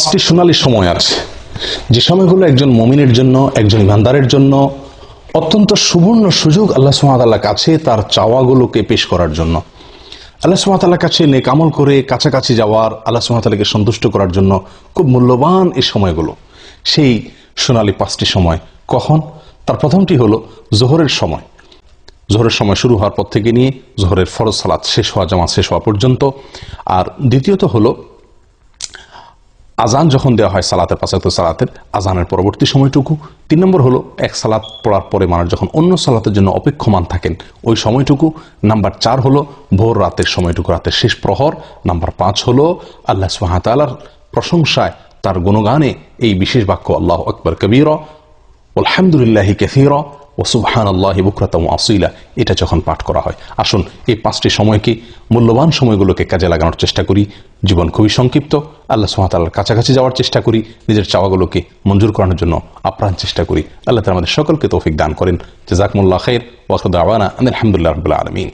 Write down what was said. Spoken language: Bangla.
পাঁচটি সোনালী সময় আছে, যে সময়গুলো একজন মুমিনের জন্য, একজন ইমানদারের জন্য অত্যন্ত সুবর্ণ সুযোগ আল্লাহ সুবহানাহু ওয়া তাআলার কাছে তার চাওয়াগুলোকে পেশ করার জন্য, আল্লাহ সুবহানাহু ওয়া তাআলার কাছে নেক আমল করে কাছাকাছি যাওয়ার, আল্লাহ সুবহানাহু ওয়া তাআলাকে সন্তুষ্ট করার জন্য খুব মূল্যবান এই সময়গুলো। সেই সোনালী পাঁচটি সময় কখন? তার প্রথমটি হলো জোহরের সময়। জোহরের সময় শুরু হওয়ার পর থেকে নিয়ে জোহরের ফরজ সালাত শেষ হওয়া, জামাত শেষ হওয়া পর্যন্ত। আর দ্বিতীয়ত হলো আজান যখন দেওয়া হয় সালাতের, পাঁচ ওয়াক্ত সালাতের আজানের পরবর্তী সময়টুকু। 3 নম্বর হলো এক সালাত পড়ার পরে মানুষ যখন অন্য সালাতের জন্য অপেক্ষমান থাকেন ওই সময়টুকু। নাম্বার 4 হলো ভোর রাতের সময়টুকু, রাতের শেষ প্রহর। নাম্বার 5 হলো আল্লাহ সুবহানাহু ওয়া তাআলার প্রশংসায়, তার গুণগানে এই বিশেষ বাক্য আল্লাহু আকবার কবীরা আলহামদুলিল্লাহি কাসীরা ও সুবহানাল্লাহি বুকরাতাও আসীলা, এটা যখন পাঠ করা হয়। আসুন এই 5টি সময়কে, মূল্যবান সময়গুলোকে কাজে লাগানোর চেষ্টা করি। জীবন খুবই সংক্ষিপ্ত, আল্লাহ সুবহানাহু ওয়া তাআলার কাছাকাছি যাওয়ার চেষ্টা করি, নিজের চাওয়াগুলোকে মঞ্জুর করানোর জন্য আপ্রাণ চেষ্টা করি। আল্লাহ তাআলা আমাদের সকলকে তৌফিক দান করেন। জাযাকুমুল্লাহু খাইর ওয়া আখিরু দাওয়ানা আলহামদুলিল্লাহি রাব্বিল আলামিন।